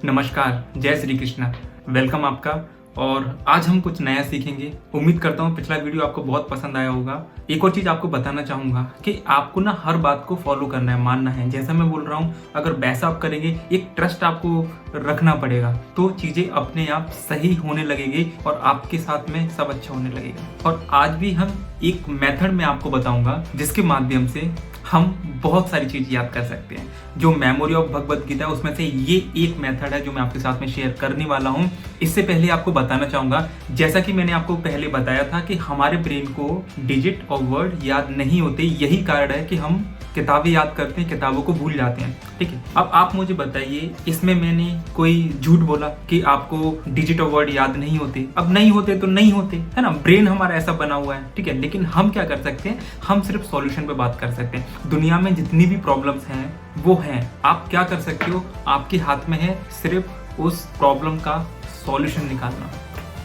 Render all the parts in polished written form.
नमस्कार, जय श्री कृष्णा। वेलकम आपका। और आज हम कुछ नया सीखेंगे। उम्मीद करता हूँ पिछला वीडियो आपको बहुत पसंद आया होगा। एक और चीज़ आपको बताना चाहूँगा कि आपको ना हर बात को फॉलो करना है, मानना है। जैसा मैं बोल रहा हूँ, अगर वैसा आप करेंगे, एक ट्रस्ट आपको रखना पड़ेगा, तो चीज़ें अपने आप सही होने लगेगी और आपके साथ में सब अच्छा होने लगेगा। और आज भी हम एक मेथड में आपको बताऊंगा जिसके माध्यम से हम बहुत सारी चीज़ याद कर सकते हैं। जो मेमोरी ऑफ भगवत गीता है उसमें से ये एक मेथड है जो मैं आपके साथ में शेयर करने वाला हूँ। इससे पहले आपको बताना चाहूँगा, जैसा कि मैंने आपको पहले बताया था कि हमारे ब्रेन को डिजिट और वर्ड याद नहीं होते। यही कारण है कि हम किताबें याद करते हैं, किताबों को भूल जाते हैं। ठीक है, अब आप मुझे बताइए, इसमें मैंने कोई झूठ बोला कि आपको डिजिट और वर्ड याद नहीं होते? अब नहीं होते तो नहीं होते, है ना। ब्रेन हमारा ऐसा बना हुआ है, ठीक है। लेकिन हम क्या कर सकते हैं, हम सिर्फ सॉल्यूशन पे बात कर सकते हैं। दुनिया में जितनी भी प्रॉब्लम्स हैं वो हैं, आप क्या कर सकते हो, आपके हाथ में है सिर्फ उस प्रॉब्लम का सॉल्यूशन निकालना।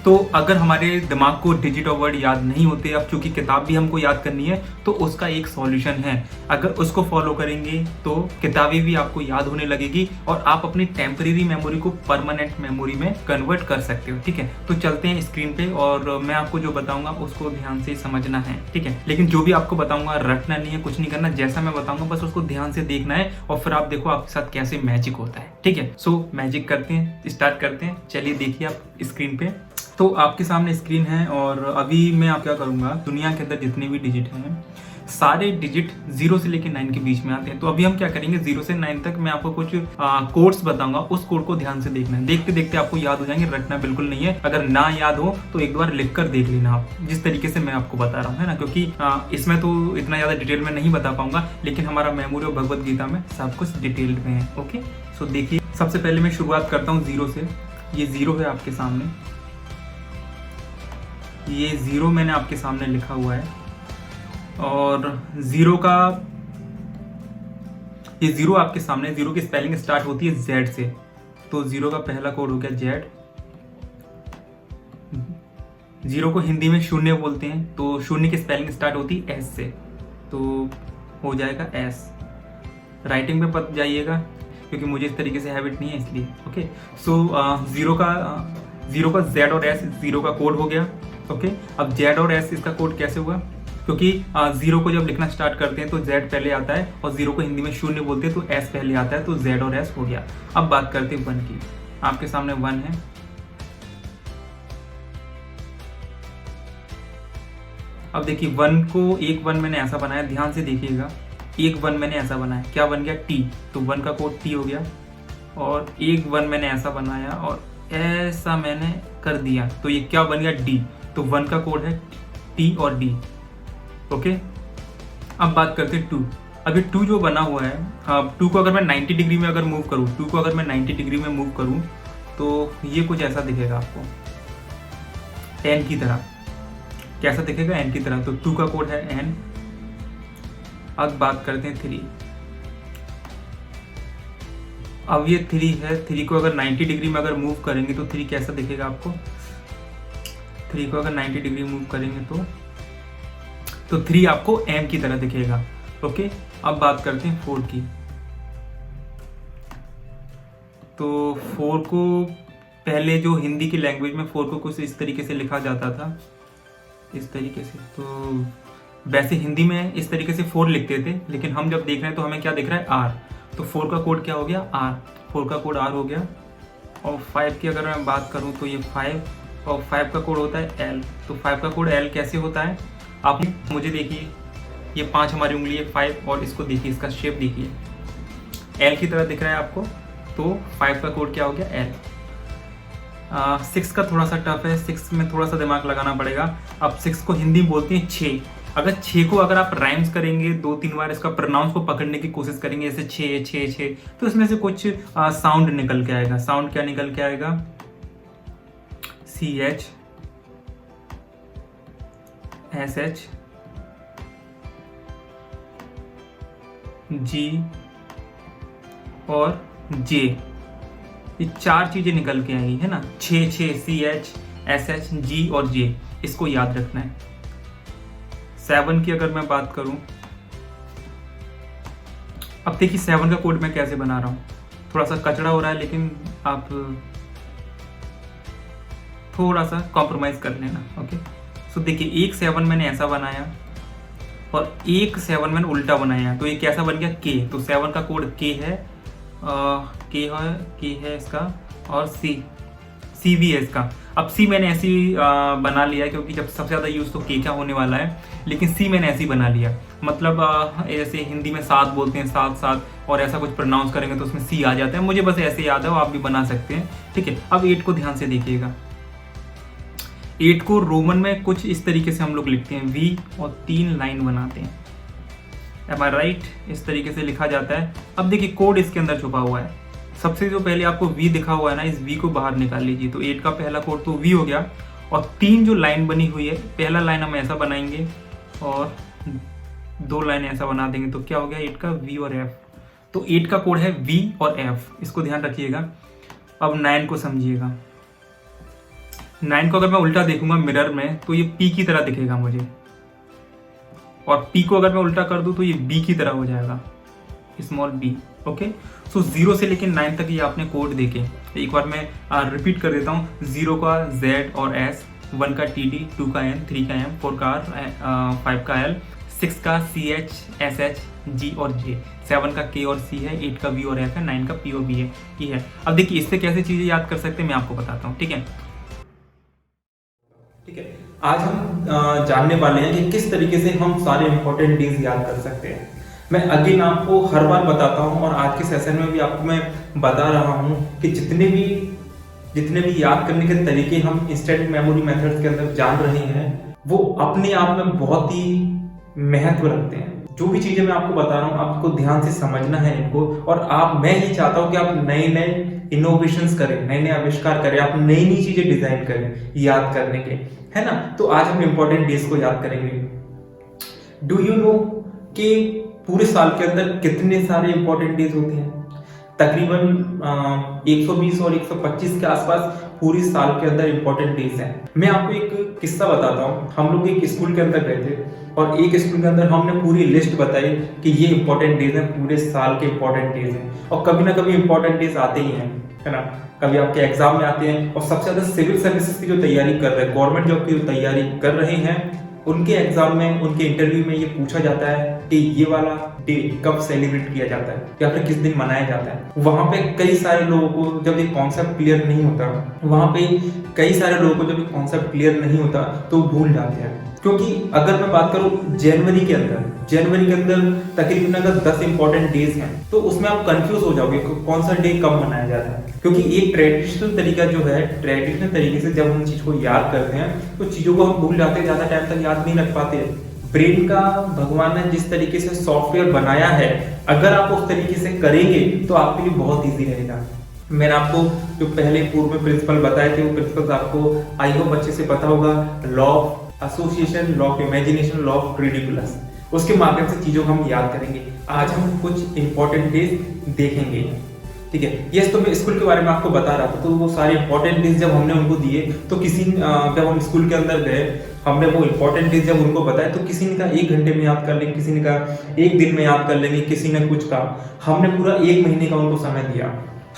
तो अगर हमारे दिमाग को डिजिट और वर्ड याद नहीं होते, अब चूंकि किताब भी हमको याद करनी है, तो उसका एक सॉल्यूशन है। अगर उसको फॉलो करेंगे तो किताबें भी आपको याद होने लगेगी और आप अपनी टेम्परेरी मेमोरी को परमानेंट मेमोरी में कन्वर्ट कर सकते हो। ठीक है, तो चलते हैं स्क्रीन पे और मैं आपको जो बताऊंगा उसको ध्यान से समझना है। ठीक है, लेकिन जो भी आपको बताऊंगा रटना नहीं है, कुछ नहीं करना। जैसा मैं बताऊंगा बस उसको ध्यान से देखना है और फिर आप देखो आपके साथ कैसे मैजिक होता है। ठीक है, सो मैजिक करते हैं, स्टार्ट करते हैं। चलिए देखिए आप स्क्रीन पे। तो आपके सामने स्क्रीन है और अभी मैं आप क्या करूंगा, दुनिया के अंदर जितने भी डिजिट हैं सारे डिजिट 0 से लेकर 9 के बीच में आते हैं। तो अभी हम क्या करेंगे, 0 से 9 तक मैं आपको कुछ कोड्स बताऊंगा, उस कोड को ध्यान से देखना है। देखते देखते आपको याद हो जाएंगे, रटना बिल्कुल नहीं है। अगर ना याद हो तो एक बार लिख कर देख लेना आप, जिस तरीके से मैं आपको बता रहा हूँ, है ना। क्योंकि इसमें तो इतना ज्यादा डिटेल में नहीं बता पाऊंगा, लेकिन हमारा मेमोरी और भगवत गीता में सब कुछ डिटेल्ड में है। ओके, सो देखिए, सबसे पहले मैं शुरुआत करता हूँ 0 से। ये 0 है आपके सामने, ये 0 मैंने आपके सामने लिखा हुआ है। और 0 का ये 0 आपके सामने, 0 की स्पेलिंग स्टार्ट होती है Z से। तो 0 का पहला कोड हो गया Z। 0 को हिंदी में शून्य बोलते हैं, तो शून्य की स्पेलिंग स्टार्ट होती है S से, तो हो जाएगा S। राइटिंग पे पत जाइएगा क्योंकि मुझे इस तरीके से हैबिट नहीं है, इसलिए। ओके, सो 0 का Z और S 0 का कोड हो गया। ओके, अब Z और S इसका कोड कैसे हुआ, क्योंकि 0 को जब लिखना स्टार्ट करते हैं तो Z पहले आता है और 0 को हिंदी में शून्य बोलते हैं तो S पहले आता है, तो Z और S हो गया। अब बात करते हैं 1 की। आपके सामने 1 है। अब देखिए 1 को, एक 1 मैंने ऐसा बनाया, ध्यान से देखिएगा। एक 1 मैंने ऐसा बनाया, क्या बन गया, T। तो 1 का कोड T हो गया। और एक 1 मैंने ऐसा बनाया और ऐसा मैंने कर दिया, तो ये क्या बन गया, D। तो 1 का कोड है T और D। ओके, अब बात करते हैं 2। अभी 2 जो बना हुआ है, अब 2 को अगर मैं 90 डिग्री में अगर मूव करूँ, 2 को अगर मैं 90 डिग्री में मूव करूँ तो ये कुछ ऐसा दिखेगा आपको, N की तरह। कैसा दिखेगा, N की तरह। तो 2 का कोड है N। अब बात करते हैं 3। अब ये 3 है, 3 को अगर 90 डिग्री में अगर मूव करेंगे तो 3 कैसा दिखेगा आपको। 3 को अगर 90 डिग्री मूव करेंगे तो 3 आपको M की तरह दिखेगा। ओके, अब बात करते हैं 4 की। तो 4 को पहले जो हिंदी की लैंग्वेज में 4 को कुछ इस तरीके से लिखा जाता था, इस तरीके से। तो वैसे हिंदी में इस तरीके से 4 लिखते थे, लेकिन हम जब देख रहे हैं तो हमें क्या दिख रहा है, R। तो 4 का कोड क्या हो गया, R। 4 का कोड R हो गया। और 5 की अगर मैं बात करूं तो ये 5, और 5 का कोड होता है L। तो 5 का कोड L कैसे होता है, आप मुझे देखिए, ये 5 हमारी उंगली है, 5, और इसको देखिए, इसका शेप देखिए, L की तरह दिख रहा है आपको। तो 5 का कोड क्या हो गया, L। 6 का थोड़ा सा टफ है, 6 में थोड़ा सा दिमाग लगाना पड़ेगा। अब 6 को हिंदी में बोलते हैं 6। अगर 6 को अगर आप राइम्स करेंगे, 2-3 बार इसका प्रोनाउंस को पकड़ने की कोशिश करेंगे, जैसे 6 6 6, तो इसमें से कुछ साउंड निकल के आएगा। साउंड क्या निकल के आएगा, CH SH G और J, ये 4 चीजें निकल के आई है ना। 6 CH SH G और J, इसको याद रखना है। 7 की अगर मैं बात करूं, अब देखिए 7 का कोड मैं कैसे बना रहा हूँ, थोड़ा सा कचड़ा हो रहा है लेकिन आप थोड़ा सा कॉम्प्रोमाइज़ कर लेना। ओके, सो देखिए 1 7 मैंने ऐसा बनाया और 1 7 मैंने उल्टा बनाया, तो ये कैसा बन गया के। तो 7 का कोड के है, के है इसका, और सी भी है इसका। अब सी मैंने ऐसी बना लिया क्योंकि जब सबसे ज़्यादा यूज़ तो के का होने वाला है, लेकिन सी मैंने ऐसी बना लिया। मतलब ऐसे हिंदी में 7 बोलते हैं, 7 7, और ऐसा कुछ प्रोनाउंस करेंगे तो उसमें सी आ जाता है। मुझे बस ऐसे याद है, वो आप भी बना सकते हैं। ठीक है, अब 8 को ध्यान से देखिएगा। 8 को रोमन में कुछ इस तरीके से हम लोग लिखते हैं, वी और 3 लाइन बनाते हैं। एम आई राइट? इस तरीके से लिखा जाता है। अब देखिए कोड इसके अंदर छुपा हुआ है। सबसे जो पहले आपको वी दिखा हुआ है ना, इस वी को बाहर निकाल लीजिए। तो 8 का पहला कोड तो वी हो गया, और 3 जो लाइन बनी हुई है, पहला लाइन हम ऐसा बनाएंगे और 2 लाइन ऐसा बना देंगे, तो क्या हो गया 8 का वी और एफ। तो 8 का कोड है वी और एफ, इसको ध्यान रखिएगा। अब 9 को समझिएगा। 9 को अगर मैं उल्टा देखूंगा मिरर में तो ये पी की तरह दिखेगा मुझे, और पी को अगर मैं उल्टा कर दूं तो ये बी की तरह हो जाएगा, स्मॉल बी। ओके, सो 0 से लेकर 9 तक ये आपने कोड देखे। एक बार मैं रिपीट कर देता हूँ। 0 का Z और S, 1 का TD, 2 का N, 3 का M, 4 का R, 5 का L, 6 का CH, SH, G और J, 7 का K और C है, 8 का V और F है, 9 का P और B है, ये है। अब देखिए इससे कैसे चीज़ें याद कर सकते हैं मैं आपको बताता हूँ। ठीक है, आज हम जानने वाले हैं कि किस तरीके से हम सारे इंपॉर्टेंट डेज याद कर सकते हैं। मैं अगेन आपको हर बार बताता हूं, और आज के सेशन में भी आपको मैं बता रहा हूं कि जितने भी याद करने के तरीके हम इंस्टेंट मेमोरी मेथड्स के अंदर जान रहे हैं, वो अपने आप में बहुत ही महत्व रखते हैं। जो भी चीजें मैं आपको बता रहा हूँ, आपको ध्यान से समझना है इनको, और मैं ये चाहता हूँ कि आप नए नए इनोवेशंस करें, नए नए आविष्कार करें, आप नई नई चीजें डिजाइन करें याद करने के, है ना। तो आज हम इंपॉर्टेंट डेज को याद करेंगे। डू यू नो कि पूरे साल के अंदर कितने सारे इंपॉर्टेंट डेज होते हैं? तकरीबन 120 और 125 के आसपास पूरे साल के अंदर इंपॉर्टेंट डेज हैं। मैं आपको एक किस्सा बताता हूँ। हम लोग एक स्कूल के अंदर गए थे, और एक स्कूल के अंदर हमने पूरी लिस्ट बताई कि ये इंपॉर्टेंट डेज हैं, पूरे साल के इंपॉर्टेंट डेज हैं। और कभी ना कभी इंपॉर्टेंट डेज आते ही हैं, है ना। कभी आपके एग्जाम में आते हैं, और सबसे ज्यादा सिविल सर्विसेज की जो तैयारी कर रहे हैं, गवर्नमेंट जॉब की जो तैयारी कर रहे हैं, उनके एग्जाम में, उनके इंटरव्यू में ये पूछा जाता है कि ये वाला डे कब सेलिब्रेट किया जाता है या फिर किस दिन मनाया जाता है। वहां पे कई सारे लोगों को जब ये कॉन्सेप्ट क्लियर नहीं होता, वहां पे कई सारे लोगों को जब ये कॉन्सेप्ट क्लियर नहीं होता तो भूल जाते हैं। क्योंकि अगर मैं बात करूं जनवरी के अंदर तकरीबन अगर 10 इंपॉर्टेंट डेज हैं, तो उसमें आप कंफ्यूज हो जाओगे कौन सा डे कब मनाया जाता है। क्योंकि एक ट्रेडिशनल तरीका जो है, ट्रेडिशनल तरीके से जब हम चीज को याद करते हैं तो चीजों को हम भूल जाते हैं, ज्यादा टाइम तक याद नहीं रख पाते। ब्रेन का भगवान ने जिस तरीके से सॉफ्टवेयर बनाया है, अगर आप उस तरीके से करेंगे तो आपके लिए बहुत ईजी रहेगा। मैंने आपको जो पहले पूर्व में प्रिंसिपल बताए थे, वो प्रिंसिपल आपको आई होप अच्छे से पता होगा। Law of association, law of imagination, law of credulous, उसके माध्यम से चीजों को हम याद करेंगे। आज हम कुछ इंपॉर्टेंट डेज देखेंगे, ठीक है। यस, तो मैं स्कूल के बारे में आपको बता रहा था, तो वो सारे इंपॉर्टेंट डेज जब हमने उनको दिए, तो जब हम स्कूल के अंदर गए, हमने वो इंपॉर्टेंट डेज जब उनको बताए, तो किसी ने कहा 1 घंटे में याद कर लेंगे, किसी ने कहा 1 दिन में याद कर लेंगे, किसी ने कुछ कहा। हमने पूरा 1 महीने का उनको समय दिया।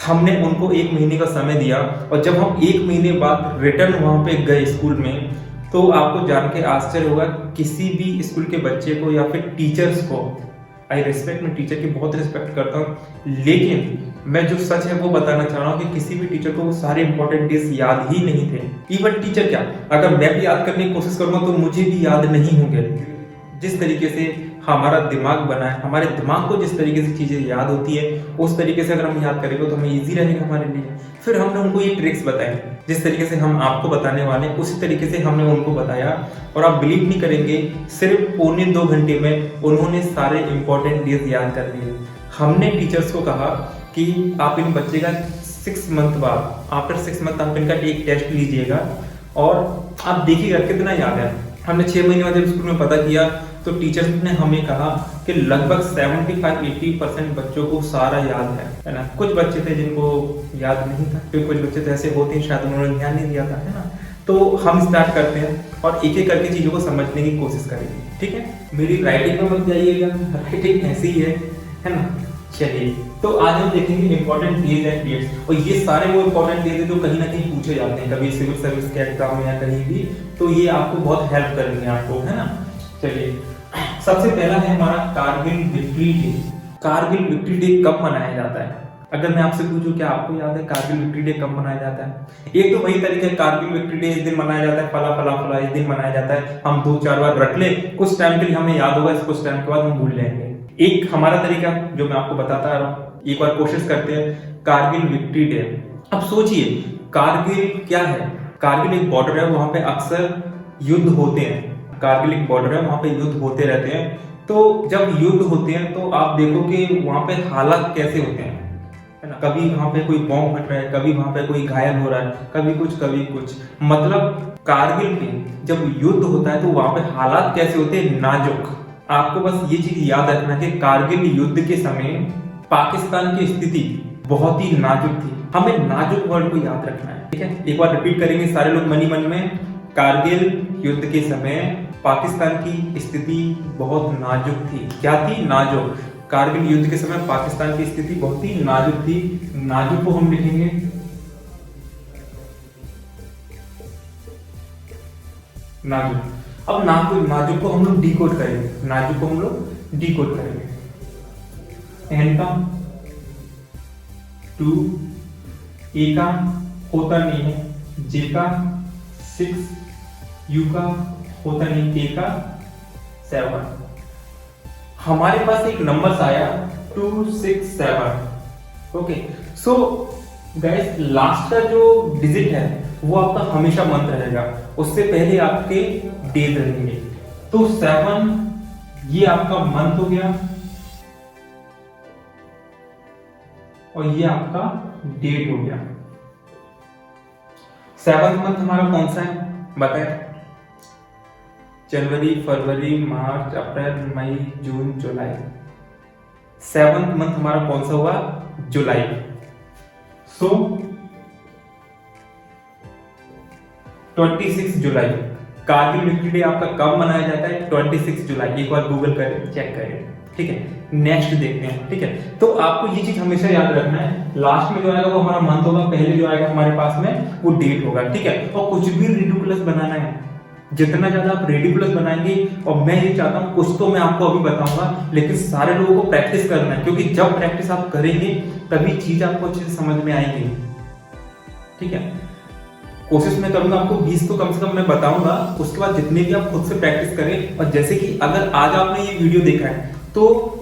हमने उनको 1 महीने का समय दिया, और जब हम 1 महीने बाद रिटर्न वहां पे गए स्कूल में, तो आपको जान के आश्चर्य होगा, किसी भी स्कूल के बच्चे को या फिर टीचर्स को, आई रिस्पेक्ट, मैं टीचर की बहुत रिस्पेक्ट करता हूँ, लेकिन मैं जो सच है वो बताना चाह रहा हूँ कि किसी भी टीचर को वो सारे इंपॉर्टेंट डेज याद ही नहीं थे। इवन टीचर क्या, अगर मैं भी याद करने की कोशिश करूंगा तो मुझे भी याद नहीं होंगे। जिस तरीके से हमारा दिमाग बना है, हमारे दिमाग को जिस तरीके से चीजें याद होती है, उस तरीके से अगर हम याद करेंगे तो हमें इजी रहेगा हमारे लिए। फिर हमने उनको ये ट्रिक्स बताए, जिस तरीके से हम आपको बताने वाले हैं उसी तरीके से हमने उनको बताया, और आप बिलीव नहीं करेंगे, सिर्फ 1.25 घंटे में उन्होंने सारे इंपॉर्टेंट डेज याद कर लिए। हमने टीचर्स को कहा कि आप इन बच्चे का 6 मंथ बाद, आफ्टर 6 मंथ आप इनका एक टेस्ट लीजिएगा, और आप देखिएगा कितना याद है। हमने 6 महीने बाद जब स्कूल में पता किया, तो टीचर्स ने हमें कहा कि लगभग 75-80% बच्चों को सारा याद है ना। कुछ बच्चे थे जिनको याद नहीं था, क्योंकि कुछ बच्चे तो ऐसे होते हैं शायद उन्होंने ध्यान नहीं दिया था, है ना। तो हम स्टार्ट करते हैं और एक एक करके चीजों को समझने की कोशिश करेंगे, ठीक है। मेरी राइटिंग में मत जाइएगा, राइटिंग ऐसी ही है ना। चलिए तो आज हम देखेंगे इंपॉर्टेंट डेज एंड डेट्स, और ये सारे वो इंपॉर्टेंट डेज है जो कहीं ना कहीं पूछे जाते हैं कभी सिविल सर्विस के एग्जाम में या कहीं भी, तो ये आपको बहुत हेल्प करेंगे आपको, है ना। चलिए, सबसे पहला है हमारा Kargil victory day. Kargil victory day कब मनाया जाता है? अगर मैं आपसे पूछूं क्या आपको याद है कारगिल विक्ट्री डे कब मनाया जाता है? एक तो वही तरीका है, कारगिल विक्ट्री डे इस दिन मनाया जाता है, फला फला फला इस दिन मनाया जाता है, हम 2-4 बार रख ले, कुछ टाइम के लिए हमें याद होगा, कुछ टाइम के बाद हम भूल जाएंगे। एक हमारा तरीका जो मैं आपको बताता आ रहा हूँ, एक बार कोशिश करते हैं, कारगिल विक्ट्री डे। अब सोचिए कारगिल क्या है? कारगिल एक बॉर्डर है, वहां पे अक्सर युद्ध होते हैं। कारगिल एक बॉर्डर है, वहां पे युद्ध होते रहते हैं। तो जब युद्ध होते हैं तो आप देखो कि वहां पे हालात कैसे होते हैं, है ना। कभी वहां पे कोई बॉम्ब फट रहा है, कभी वहां पे कोई घायल हो रहा है, कभी कुछ। मतलब कारगिल में जब युद्ध होता है तो वहां पे हालात कैसे होते हैं? नाजुक। आपको बस ये चीज याद रखना कि कारगिल युद्ध के समय पाकिस्तान की स्थिति बहुत ही नाजुक थी। हमें नाजुक वर्ड को याद रखना है, ठीक है। एक बार रिपीट करेंगे सारे लोग मन में, कारगिल युद्ध के समय पाकिस्तान की स्थिति बहुत नाजुक थी। क्या थी? नाजुक। कारगिल युद्ध के समय पाकिस्तान की स्थिति बहुत ही नाजुक थी। नाजुक को हम लिखेंगे नाजुक। अब नाजुक को हम लोग डिकोड करेंगे, नाजुक को हम लोग डिकोड करेंगे। एन का 2, ए का होता नहीं है, जे का 6, यू का होता नहीं, के का 7। हमारे पास एक नंबर आया 267। ओके, सो गाइस लास्ट का जो डिजिट है वो आपका हमेशा मंथ रहेगा, उससे पहले आपके डेज रहेंगे। तो 7 ये आपका मंथ हो गया और ये आपका डेट हो गया। 7th मंथ हमारा कौन सा है बताए? जनवरी, फरवरी, मार्च, अप्रैल, मई, जून, जुलाई। 7th मंथ हमारा कौन सा हुआ? जुलाई। सो 26 जुलाई कारगिल विक्ट्री डे आपका कब मनाया जाता है? 26 जुलाई। एक बार गूगल करें, चेक करें, ठीक है। नेक्स्ट देखते हैं, ठीक है। तो आपको ये चीज हमेशा याद रखना है, लास्ट में जो आएगा वो हमारा मंथ होगा, पहले जो आएगा हमारे पास में वो डेट होगा, ठीक है। और कुछ भी रिडिकुलस बनाना है, जितना ज्यादा आप रिडिकुलस बनाएंगे, और मैं ये चाहता हूं कुछ तो मैं आपको अभी बताऊंगा, लेकिन सारे लोगों को प्रैक्टिस करना है, क्योंकि जब प्रैक्टिस आप करेंगे तभी चीज आपको अच्छे से समझ में आएंगी, ठीक है। कोशिश मैं करूंगा आपको 20 तो कम से कम मैं बताऊंगा, उसके बाद जितने भी आप खुद से प्रैक्टिस करें। और जैसे कि अगर आज आपने ये वीडियो देखा है तो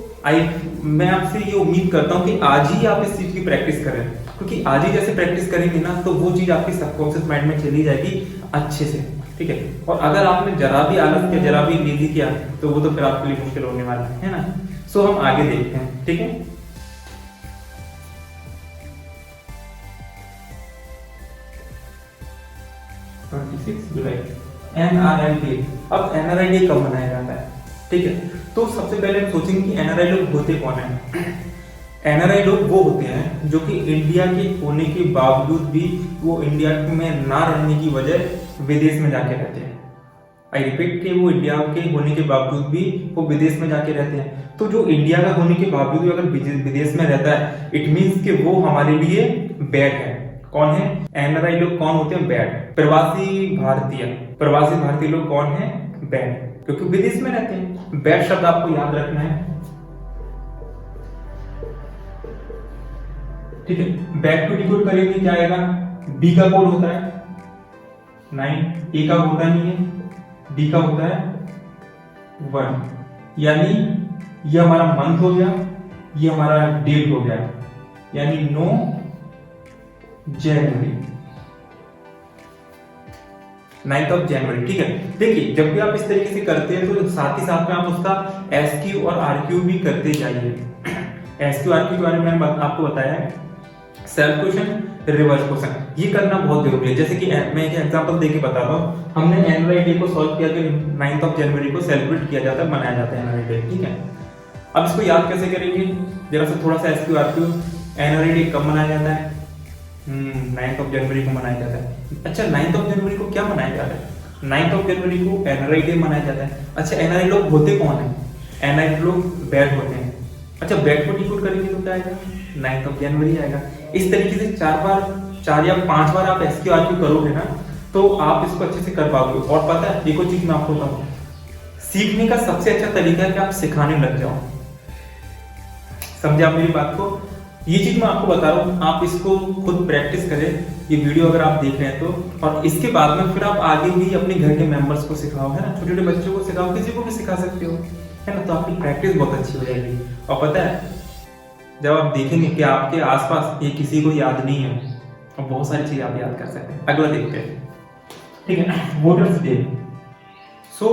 मैं आपसे ये उम्मीद करता हूं कि आज ही आप इस चीज की प्रैक्टिस करें, क्योंकि आज ही जैसे प्रैक्टिस करेंगे ना तो वो चीज आपकी सबकॉन्शियस माइंड में चली जाएगी अच्छे से, ठीक है। और अगर आपने जरा भी आलस किया, जरा भी लेजी किया, तो वो तो फिर आपके लिए मुश्किल होने वाला है ना। सो हम आगे देखते हैं, ठीक है। जुलाई NRI डे। अब NRI डे कब मनाया जाता है, ठीक है। तो सबसे पहले हम सोचेंगे कि NRI लोग होते कौन है। NRI लोग वो होते हैं जो कि इंडिया के होने के बावजूद भी वो इंडिया में ना रहने की वजह विदेश में जाके रहते हैं। आई रिपीट कि वो इंडिया के होने के बावजूद भी वो विदेश में जाके रहते हैं। तो जो इंडिया का होने के बावजूद भी अगर विदेश में रहता है, इट मीन्स कि वो हमारे लिए बैड है। कौन है? NRI लोग कौन होते हैं? बैड। प्रवासी भारतीय लोग कौन है? बैड, क्योंकि विदेश में रहते हैं। बैड शब्द आपको याद रखना है, ठीक है। बैड को डिकोड करेंगे क्या आएगा? B का कोड होता है 9, A का होता नहीं है, D का होता है 1, यानी ये हमारा मंथ हो गया, ये हमारा डेट हो गया, यानी 9 जनवरी, 9 जनवरी, ठीक है। देखिए जब भी आप इस तरीके से करते हैं तो साथ ही साथ में आप उसका SQ और RQ भी करते जाइए। SQ RQ के बारे में मैंने आपको बताया है, सेल्फ क्वेश्चन, रिवर्स क्वेश्चन, ये करना बहुत जरूरी है। जैसे कि मैं एक एग्जांपल देके बताता हूँ। हमने NRI डे को सॉल्व किया कि 9 जनवरी को सेलिब्रेट किया जाता है, मनाया जाता है NRI डे, ठीक है। अब इसको याद कैसे करेंगे? जरा सा थोड़ा सा SQ RQ। NRI डे कब मनाया जाता है? 9 जनवरी को मनाया जाता है। अच्छा, 9 जनवरी को क्या मनाया जाता है? 9 जनवरी को NRI डे मनाया जाता है। अच्छा, NRI लोग होते कौन है? NRI लोग बैड होते हैं, अच्छा, बैक को डिकोड करेंगे तो क्या आएगा? 9th ऑफ जनवरी आएगा। इस तरीके से 4 या 5 बार आप SQRQ करोगे ना तो आप इसको अच्छे से कर पाओगे। और पता है एक और चीज मैं आपको बताऊं, सीखने का सबसे अच्छा तरीका है कि आप सिखाने लग जाओ। समझे आप मेरी बात को? ये चीज मैं आपको बता रहा हूँ, आप इसको खुद प्रैक्टिस करें, ये वीडियो अगर आप देख रहे हैं तो। और इसके बाद में फिर आप आगे भी अपने घर के मेंबर्स को सिखाओ, है ना, छोटे छोटे बच्चों को सिखाओ, किसी को भी सिखा सकते हो, है ना, तो आपकी प्रैक्टिस बहुत अच्छी हो जाएगी। और पता है जब आप देखेंगे कि आपके आसपास ये किसी को याद नहीं है, और बहुत सारी चीजें आप याद कर सकते हैं। अगला देखते हैं, ठीक है, वोटर्स डे। सो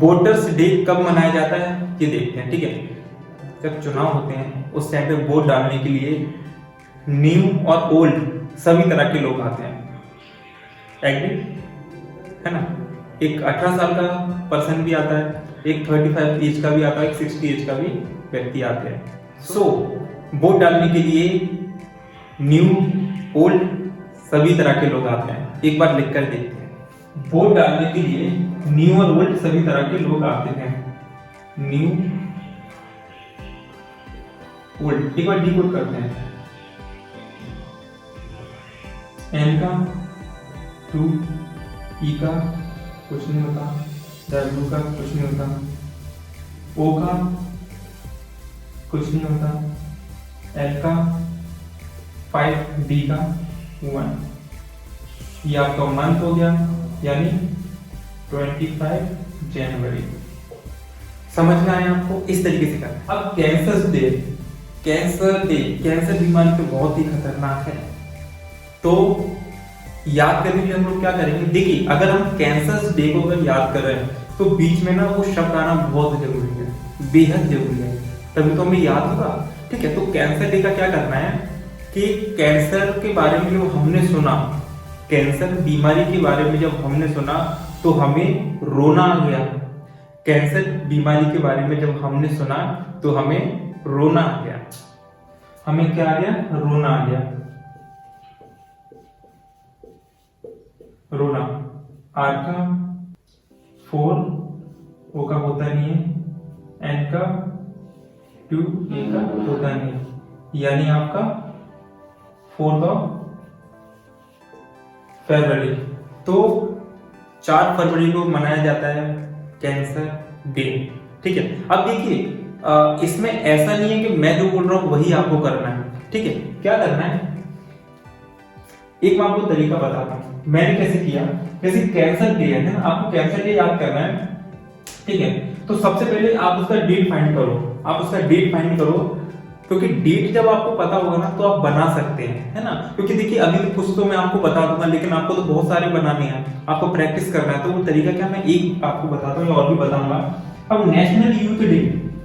वोटर्स डे कब मनाया जाता है ये देखते हैं, ठीक है। जब चुनाव होते हैं उस टाइम पे वोट डालने के लिए न्यू और ओल्ड सभी तरह के लोग आते हैं, एग्री है ना। एक 18 साल का पर्सन भी आता है, एक 35 एज का भी आता है, एक 60 एज का भी व्यक्ति आते हैं। सो वोट डालने के लिए न्यू ओल्ड सभी तरह के लोग आते हैं। एक बार लिख कर देखते हैं, वोट डालने के लिए न्यू और ओल्ड सभी तरह के लोग आते हैं। न्यू ओल्ड, एक बार डिकोड करते हैं। एन का 2, ई का कुछ नहीं होता, डब्ल्यू का कुछ नहीं होता, ओ का कुछ नहीं होता, एल का 5, डी का 1। ये आपका मंथ हो गया, यानी 25 जनवरी। समझ में आया आपको? इस तरीके से कर। अब कैंसर डे, कैंसर बीमारी तो बहुत ही खतरनाक है, तो याद करने के लिए हम लोग क्या करेंगे? देखिए, अगर हम कैंसर डे को अगर याद कर रहे हैं तो बीच में ना वो शब्द आना बहुत जरूरी है, बेहद जरूरी है, तभी तो हमें याद होगा, ठीक है। तो कैंसर डे का क्या करना है कि कैंसर के बारे में जब हमने सुना, कैंसर बीमारी के बारे में जब हमने सुना तो हमें रोना आ गया। कैंसर बीमारी के बारे में जब हमने सुना तो हमें रोना आ गया। हमें क्या आ गया? रोना आ गया। रोना। आर का 4, ओ का होता नहीं है, एन का 2, ए का होता नहीं है, यानी आपका 4 फरवरी। तो 4 फरवरी को मनाया जाता है कैंसर डे, ठीक है। अब देखिए, इसमें ऐसा नहीं है कि मैं जो बोल रहा हूं वही आपको करना है, ठीक है। क्या करना है, एक मैं आपको तरीका बताता हूं मैंने कैसे किया। जैसे कैंसर डे है ना, आपको कैंसर डे याद करना है, ठीक है। तो सबसे पहले आप उसका डेट फाइंड करो, क्योंकि डेट जब आपको पता होगा ना तो आप बना सकते हैं, है ना। क्योंकि देखिए, अभी तो कुछ तो मैं आपको बता दूंगा, लेकिन आपको तो बहुत सारे बनाने हैं, आपको प्रैक्टिस करना है। तो वो तरीका क्या, मैं एक आपको बताता हूँ और भी बताऊंगा। अब नेशनल यूथ डे